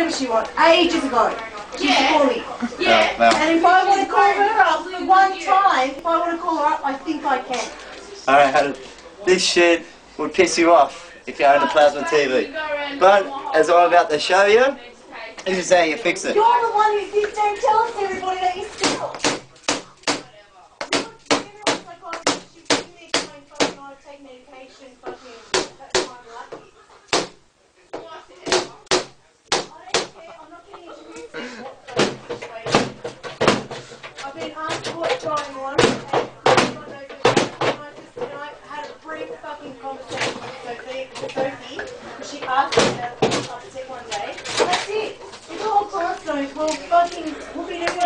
whatever she wants, ages ago. She used to call me. Yeah. Well. And if I want to call her up for one time, if I want to call her up, I think I can. Alright, this shit would piss you off if you own a plasma TV. But, as I'm about to show you, this is how you fix it. You're the one who keeps saying, tell us everybody that you steal. Take medication, fucking, that's why I'm lucky. I don't care, I'm not getting into this situation. I've been asked what's going on, and I had a brief fucking conversation with Sophie, because she asked me about the upset one day. That's it. If the whole class knows, we'll fucking, we'll be doing it.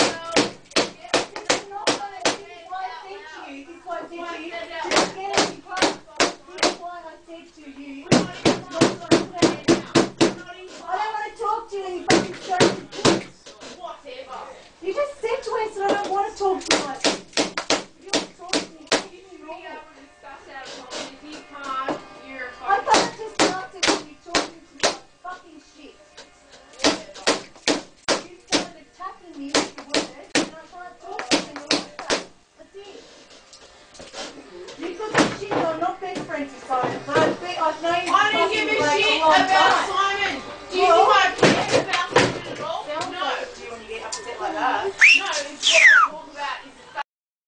You just said to us that I don't want to talk to you like this. If you want to talk to me, you can be able to discuss it at home. If you can't, you're fine. I can't discuss it when you're talking to me like fucking shit. You started attacking me with your words, and I can't talk to you like that. That's it. You could be shit, I'm not best friends with Simon, but I've known you. I don't give a shit about Simon. Do you think I care about him at all? No. Do you want to get upset like that? No, it's